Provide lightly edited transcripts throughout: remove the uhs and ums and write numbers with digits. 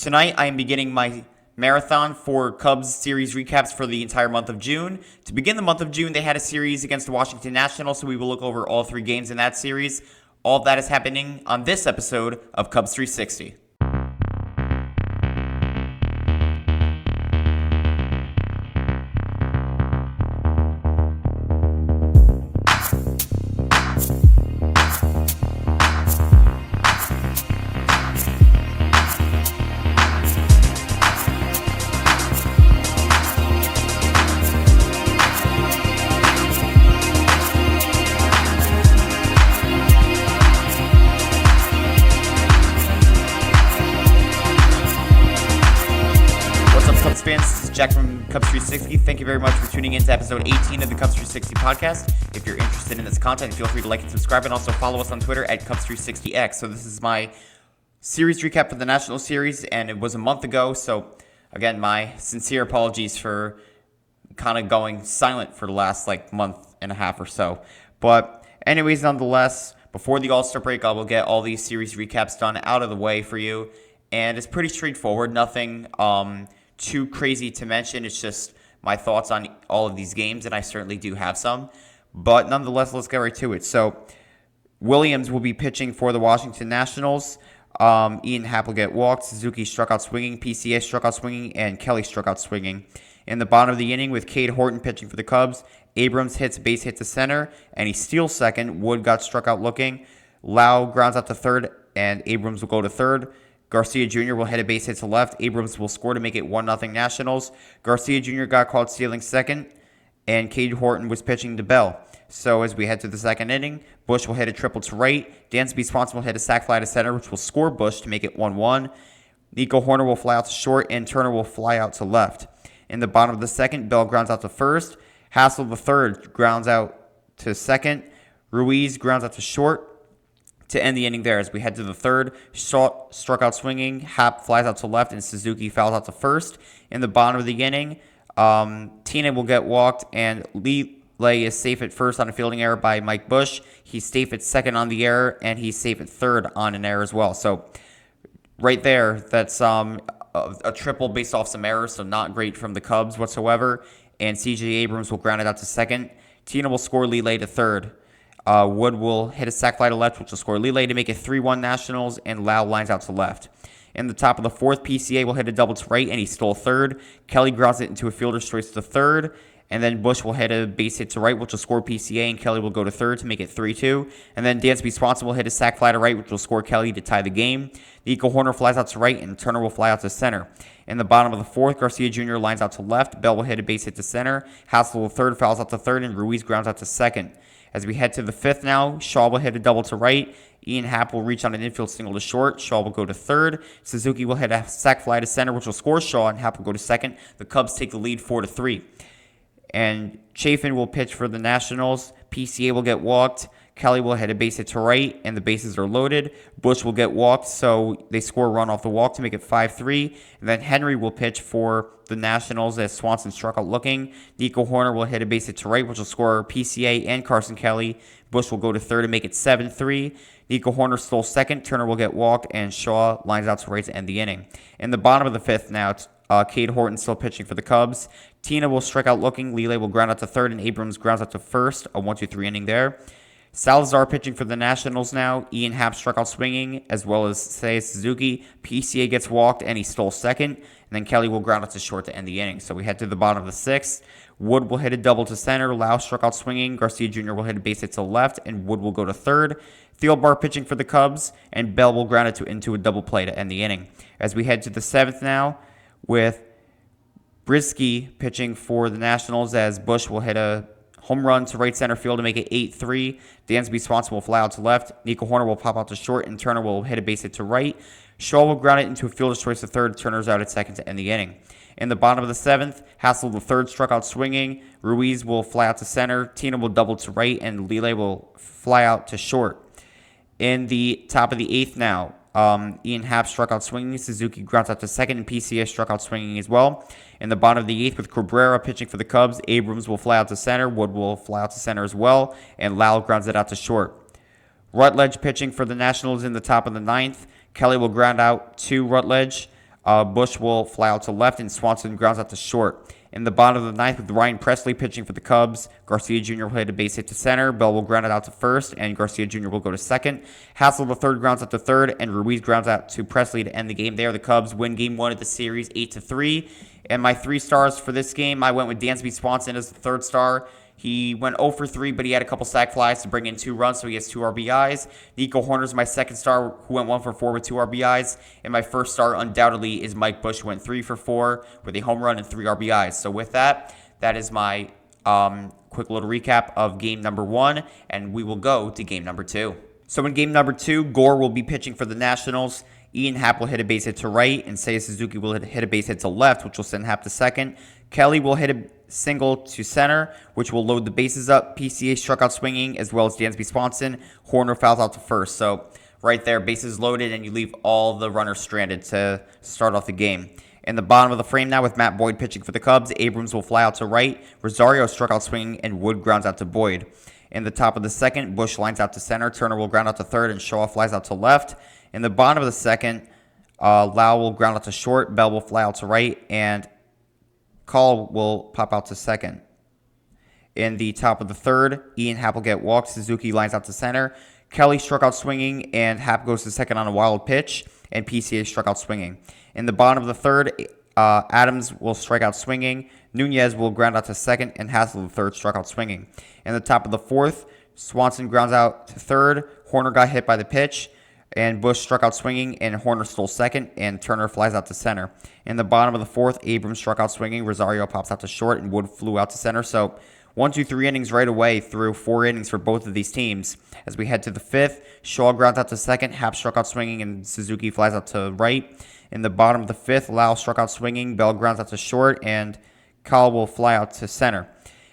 Tonight, I am beginning my marathon for Cubs series recaps for the entire month of June. To begin the month of June, they had a series against the Washington Nationals, so we will look over all 3 games in that series. All of that is happening on this episode of Cubs 360. Fans, this is Jack from Cubs 360. Thank you very much for tuning in to episode 18 of the Cubs 360 podcast. If you're interested in this content, feel free to like and subscribe, and also follow us on Twitter at Cubs360X. So this is my series recap for the National Series, and it was a month ago. So again, my sincere apologies for kind of going silent for the last month and a half or so. But anyways, nonetheless, before the All-Star break, I will get all these series recaps done out of the way for you. And it's pretty straightforward. Nothing too crazy to mention. It's just my thoughts on all of these games, and I certainly do have some. But nonetheless, let's get right to it. So Williams will be pitching for the Washington Nationals. Ian Happ will get walked. Suzuki struck out swinging. PCA struck out swinging. And Kelly struck out swinging. In the bottom of the inning, with Cade Horton pitching for the Cubs, Abrams hits base hit to center, and he steals second. Wood got struck out looking. Lau grounds out to third, and Abrams will go to third. Garcia Jr. will hit a base hit to left. Abrams will score to make it 1-0 Nationals. Garcia Jr. got called stealing second, and Cade Horton was pitching to Bell. So as we head to the second inning, Bush will hit a triple to right. Dansby Swanson will hit a sac fly to center, which will score Bush to make it 1-1. Nico Hoerner will fly out to short, and Turner will fly out to left. In the bottom of the second, Bell grounds out to first. Hassel the third grounds out to second. Ruiz grounds out to short. To end the inning there, as we head to the third, Shaw struck out swinging, Happ flies out to left, and Suzuki fouls out to first. In the bottom of the inning, Tina will get walked, and Lee is safe at first on a fielding error by Mike Bush. He's safe at second on the error, and he's safe at third on an error as well. So right there, that's a triple based off some errors, so not great from the Cubs whatsoever. And C.J. Abrams will ground it out to second. Tina will score Lee to third. Wood will hit a sac fly to left, which will score Lee to make it 3-1 Nationals, and Lau lines out to left. In the top of the fourth, PCA will hit a double to right, and he stole third. Kelly grounds it into a fielder's choice to third, and then Bush will hit a base hit to right, which will score PCA, and Kelly will go to third to make it 3-2. And then Dansby Swanson will hit a sac fly to right, which will score Kelly to tie the game. Nico Hoerner flies out to right, and Turner will fly out to center. In the bottom of the fourth, Garcia Jr. lines out to left. Bell will hit a base hit to center. Hassel the third fouls out to third, and Ruiz grounds out to second. As we head to the fifth now, Shaw will hit a double to right. Ian Happ will reach on an infield single to short. Shaw will go to third. Suzuki will hit a sac fly to center, which will score Shaw, and Happ will go to second. The Cubs take the lead 4-3. And Chafin will pitch for the Nationals. PCA will get walked. Kelly will hit a base hit to right, and the bases are loaded. Bush will get walked, so they score a run off the walk to make it 5-3. And then Henry will pitch for the Nationals as Swanson struck out looking. Nico Hoerner will hit a base hit to right, which will score PCA and Carson Kelly. Bush will go to third to make it 7-3. Nico Hoerner stole second. Turner will get walked, and Shaw lines out to right to end the inning. In the bottom of the fifth now, Cade Horton still pitching for the Cubs. Tina will strike out looking. Lele will ground out to third, and Abrams grounds out to first. A 1-2-3 inning there. Salazar pitching for the Nationals now. Ian Happ struck out swinging, as well as Seiya Suzuki. PCA gets walked, and he stole second. And then Kelly will ground out to short to end the inning. So we head to the bottom of the sixth. Wood will hit a double to center. Lau struck out swinging. Garcia Jr. will hit a base hit to left, and Wood will go to third. Thielbar pitching for the Cubs, and Bell will ground it into a double play to end the inning. As we head to the seventh now, with Brisky pitching for the Nationals, as Bush will hit a home run to right center field to make it 8-3. Dansby Swanson will fly out to left. Nico Hoerner will pop out to short, and Turner will hit a base hit to right. Shaw will ground it into a fielder's choice to third. Turner's out at second to end the inning. In the bottom of the seventh, Hassel the third struck out swinging. Ruiz will fly out to center. Tina will double to right, and Lele will fly out to short. In the top of the eighth now, Ian Happ struck out swinging. Suzuki grounds out to second, and PCA struck out swinging as well. In the bottom of the eighth, with Cabrera pitching for the Cubs, Abrams will fly out to center. Wood will fly out to center as well, and Lau grounds it out to short. Rutledge pitching for the Nationals in the top of the ninth. Kelly will ground out to Rutledge. Bush will fly out to left, and Swanson grounds out to short. In the bottom of the ninth, with Ryan Presley pitching for the Cubs, Garcia Jr. will hit a base hit to center. Bell will ground it out to first, and Garcia Jr. will go to second. Hassel the third grounds out to third, and Ruiz grounds out to Presley to end the game there. The Cubs win Game 1 of the series 8-3. And my 3 stars for this game, I went with Dansby Swanson as the third star. He went 0 for 3, but he had a couple sac flies to bring in 2 runs, so he has 2 RBIs. Nico Hoerner's my second star, who went 1 for 4 with 2 RBIs. And my first star, undoubtedly, is Mike Bush, who went 3 for 4 with a home run and 3 RBIs. So with that, that is my quick little recap of game number 1, and we will go to game number 2. So in game number 2, Gore will be pitching for the Nationals. Ian Happ will hit a base hit to right, and Seiya Suzuki will hit a base hit to left, which will send Happ to second. Kelly will hit a single to center, which will load the bases up. PCA struck out swinging, as well as Dansby Swanson. Hoerner fouls out to first. So right there, bases loaded, and you leave all the runners stranded to start off the game. In the bottom of the frame now, with Matt Boyd pitching for the Cubs, Abrams will fly out to right. Rosario struck out swinging, and Wood grounds out to Boyd. In the top of the second, Bush lines out to center. Turner will ground out to third, and Shaw flies out to left. In the bottom of the second, Lau will ground out to short. Bell will fly out to right, and Call will pop out to second. In the top of the third, Ian Happ will get walked. Suzuki lines out to center. Kelly struck out swinging, and Happ goes to second on a wild pitch, and PCA struck out swinging. In the bottom of the third, Adams will strike out swinging. Nunez will ground out to second, and Hassel the third struck out swinging. In the top of the fourth, Swanson grounds out to third. Hoerner got hit by the pitch, and Bush struck out swinging, and Hoerner stole second, and Turner flies out to center. In the bottom of the fourth, Abrams struck out swinging. Rosario pops out to short, and Wood flew out to center. So 1, 2, 3 innings right away through 4 innings for both of these teams. As we head to the fifth, Shaw grounds out to second. Happ struck out swinging, and Suzuki flies out to right. In the bottom of the fifth, Lau struck out swinging. Bell grounds out to short, and Kyle will fly out to center.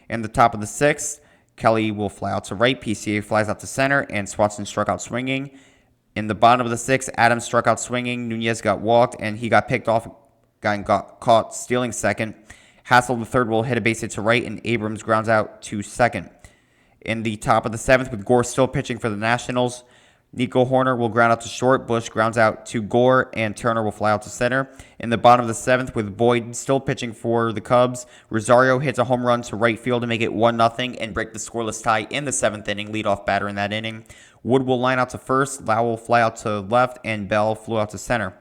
In the top of the sixth, Kelly will fly out to right. PCA flies out to center, and Swanson struck out swinging. In the bottom of the sixth, Adams struck out swinging. Nunez got walked, and he got picked off and got caught stealing second. Hassel the third will hit a base hit to right, and Abrams grounds out to second. In the top of the seventh, with Gore still pitching for the Nationals, Nico Hoerner will ground out to short. Bush grounds out to Gore, and Turner will fly out to center. In the bottom of the seventh, with Boyd still pitching for the Cubs, Rosario hits a home run to right field to make it 1-0 and break the scoreless tie in the seventh inning. Leadoff batter in that inning. Wood will line out to first. Lau will fly out to left, and Bell flew out to center.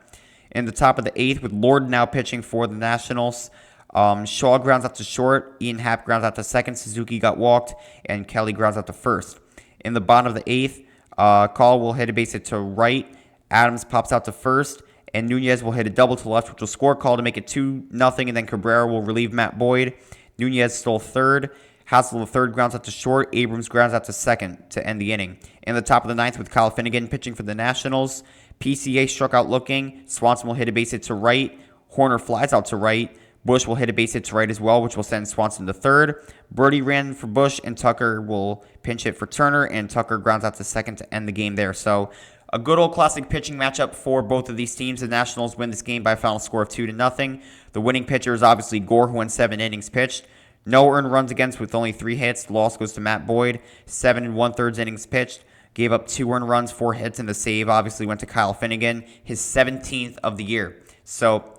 In the top of the eighth, with Lord now pitching for the Nationals, Shaw grounds out to short. Ian Happ grounds out to second. Suzuki got walked, and Kelly grounds out to first. In the bottom of the eighth, Call will hit a base hit to right. Adams pops out to first, and Nunez will hit a double to left, which will score Call to make it 2-0, and then Cabrera will relieve Matt Boyd. Nunez stole third. Hassel the third grounds out to short. Abrams grounds out to second to end the inning. In the top of the ninth, with Kyle Finnegan pitching for the Nationals, PCA struck out looking. Swanson will hit a base hit to right. Hoerner flies out to right. Bush will hit a base hit to right as well, which will send Swanson to third. Birdie ran for Bush, and Tucker will pinch hit for Turner, and Tucker grounds out to second to end the game there. So a good old classic pitching matchup for both of these teams. The Nationals win this game by a final score of 2-0. The winning pitcher is obviously Gore, who went 7 innings pitched. No earned runs against with only 3 hits. The loss goes to Matt Boyd. 7 1/3 innings pitched. Gave up 2 earned runs, 4 hits, and the save obviously went to Kyle Finnegan, his 17th of the year. So,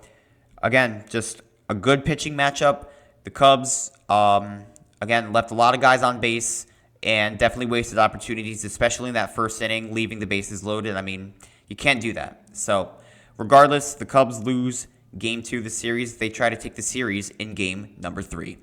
again, just a good pitching matchup. The Cubs, again, left a lot of guys on base and definitely wasted opportunities, especially in that first inning, leaving the bases loaded. I mean, you can't do that. So, regardless, the Cubs lose Game 2 of the series. They try to take the series in Game number 3.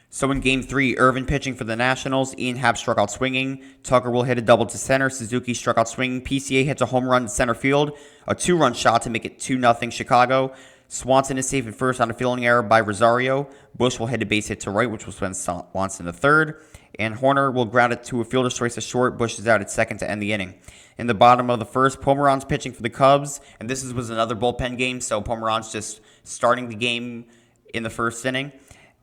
So in Game 3, Irvin pitching for the Nationals. Ian Happ struck out swinging. Tucker will hit a double to center. Suzuki struck out swinging. PCA hits a home run to center field. A 2-run shot to make it 2-0 Chicago. Swanson is safe at first on a fielding error by Rosario. Bush will hit a base hit to right, which will send Swanson to third. And Hoerner will ground it to a fielder's choice to short. Bush is out at second to end the inning. In the bottom of the first, Pomeranz pitching for the Cubs. And this was another bullpen game, so Pomeranz just starting the game in the first inning.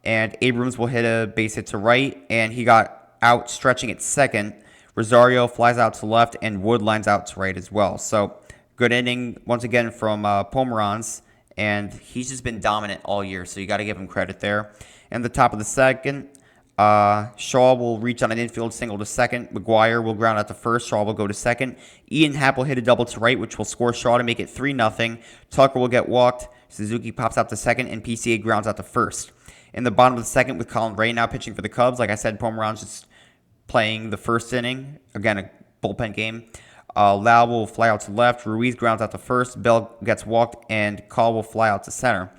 And Abrams will hit a base hit to right, and he got out stretching at second. Rosario flies out to left, and Wood lines out to right as well. So good inning once again from Pomeranz, and he's just been dominant all year, so you got to give him credit there. And the top of the second, Shaw will reach on an infield single to second. McGuire will ground out to first. Shaw will go to second. Ian Happ will hit a double to right, which will score Shaw to make it 3-0. Tucker will get walked. Suzuki pops out to second, and PCA grounds out to first. In the bottom of the second, with Colin Ray now pitching for the Cubs, like I said, Pomeranz just playing the first inning. Again, a bullpen game. Lau will fly out to left. Ruiz grounds out to first. Bell gets walked, and Call will fly out to center.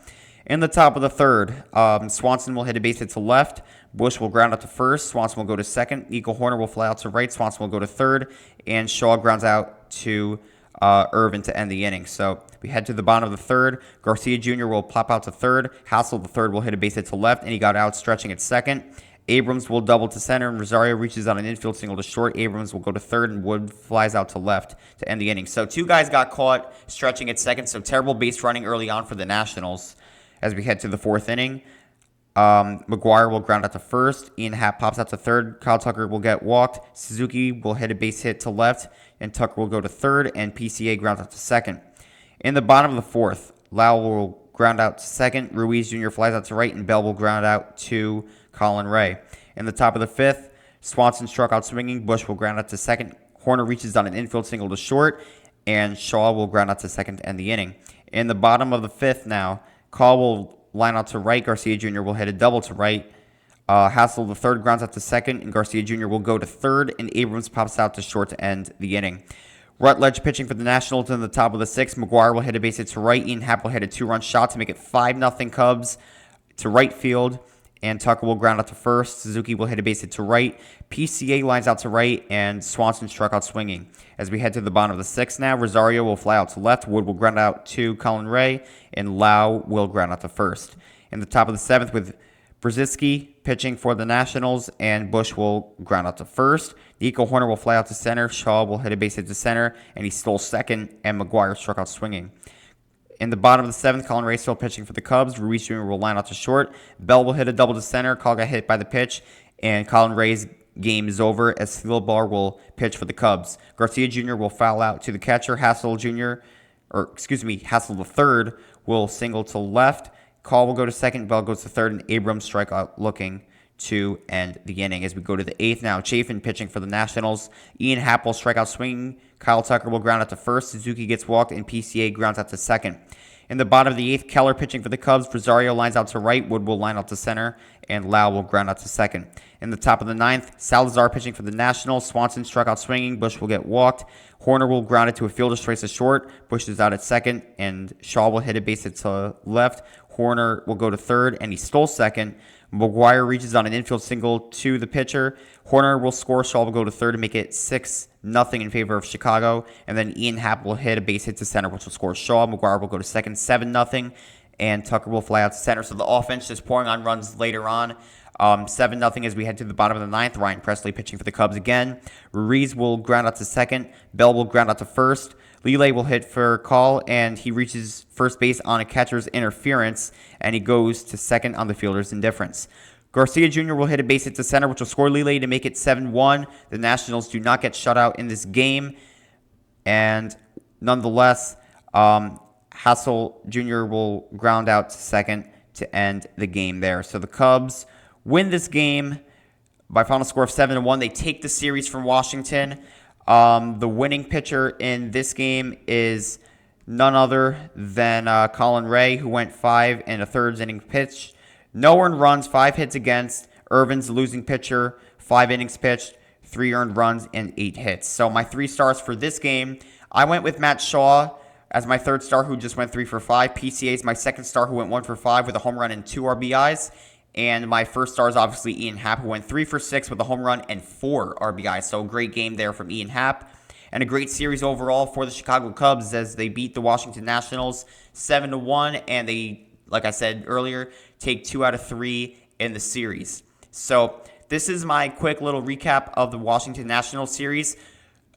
In the top of the third, Swanson will hit a base hit to left. Bush will ground out to first. Swanson will go to second. Nico Horner will fly out to right. Swanson will go to third. And Shaw grounds out to Irvin to end the inning. So we head to the bottom of the third. Garcia Jr. will plop out to third. Hassel, the third, will hit a base hit to left, and he got out stretching at second. Abrams will double to center, and Rosario reaches on an infield single to short. Abrams will go to third, and Wood flies out to left to end the inning. So two guys got caught stretching at second, so terrible base running early on for the Nationals. As we head to the fourth inning, McGuire will ground out to first. Ian Happ pops out to third. Kyle Tucker will get walked. Suzuki will hit a base hit to left, and Tucker will go to third, and PCA grounds out to second. In the bottom of the fourth, Lau will ground out to second. Ruiz Jr. flies out to right, and Bell will ground out to Colin Ray. In the top of the fifth, Swanson struck out swinging. Bush will ground out to second. Horner reaches on an infield single to short, and Shaw will ground out to second to end the inning. In the bottom of the fifth now, Call will line out to right. Garcia Jr. will hit a double to right. Hassel, the third, grounds out to second, and Garcia Jr. will go to third, and Abrams pops out to short to end the inning. Rutledge pitching for the Nationals in the top of the sixth. McGuire will hit a base hit to right. Ian Happ will hit a two-run shot to make it 5-0 Cubs to right field, and Tucker will ground out to first. Suzuki will hit a base hit to right. PCA lines out to right, and Swanson struck out swinging. As we head to the bottom of the sixth now, Rosario will fly out to left. Wood will ground out to Colin Ray, and Lau will ground out to first. In the top of the seventh, with Brzezinski pitching for the Nationals, and Bush will ground out to first. Nico Horner will fly out to center. Shaw will hit a base hit to center, and he stole second, and McGuire struck out swinging. In the bottom of the seventh, Colin Ray still pitching for the Cubs. Ruiz Jr. will line out to short. Bell will hit a double to center. Call got hit by the pitch, and Colin Ray's game is over as Thielbar will pitch for the Cubs. Garcia Jr. will foul out to the catcher. Hassel the third will single to left. Call will go to second. Bell goes to third, and Abrams strike out looking to end the inning. As we go to the eighth now, Chafin pitching for the Nationals. Ian Happ will strike out swinging. Kyle Tucker will ground out to first. Suzuki gets walked, and PCA grounds out to second. In the bottom of the eighth, Keller pitching for the Cubs. Rosario lines out to right. Wood will line out to center, and Lau will ground out to second. In the top of the ninth, Salazar pitching for the Nationals. Swanson struck out swinging. Bush will get walked. Horner will ground it to a fielder straight to short. Bush is out at second, and Shaw will hit a base hit to left. Horner will go to third, and he stole second. McGuire reaches on an infield single to the pitcher. Horner will score. Shaw will go to third to make it 6-0 in favor of Chicago. And then Ian Happ will hit a base hit to center, which will score Shaw. McGuire will go to second, 7-0. And Tucker will fly out to center. So the offense just pouring on runs later on. 7-0 as we head to the bottom of the ninth. Ryan Presley pitching for the Cubs again. Ruiz will ground out to second. Bell will ground out to first. Lele will hit for Call, and he reaches first base on a catcher's interference, and he goes to second on the fielder's indifference. Garcia Jr. will hit a base hit to center, which will score Lele to make it 7-1. The Nationals do not get shut out in this game, and nonetheless, Hassel Jr. will ground out to second to end the game there. So the Cubs win this game by final score of 7-1. They take the series from Washington. The winning pitcher in this game is none other than Colin Ray, who went 5 1/3 inning pitch. No earned runs, 5 hits against. Irvin's the losing pitcher, 5 innings pitched, 3 earned runs, and 8 hits. So my 3 stars for this game, I went with Matt Shaw as my 3rd star, who just went 3 for 5. PCA is my 2nd star, who went 1 for 5 with a home run and 2 RBIs. And my 1st star is obviously Ian Happ, who went 3 for 6 with a home run and 4 RBIs. So a great game there from Ian Happ. And a great series overall for the Chicago Cubs as they beat the Washington Nationals 7-1. And they, like I said earlier, take 2 out of 3 in the series. So this is my quick little recap of the Washington Nationals series.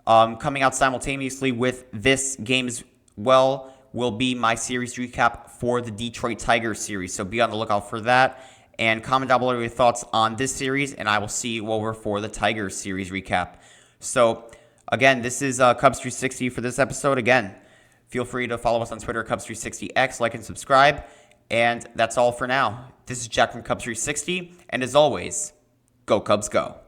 Coming out simultaneously with this game as well will be my series recap for the Detroit Tigers series. So be on the lookout for that. And comment down below your thoughts on this series, and I will see you over for the Tigers series recap. So, again, this is Cubs360 for this episode. Again, feel free to follow us on Twitter, Cubs360X, like and subscribe. And that's all for now. This is Jack from Cubs360, and as always, Go Cubs, go.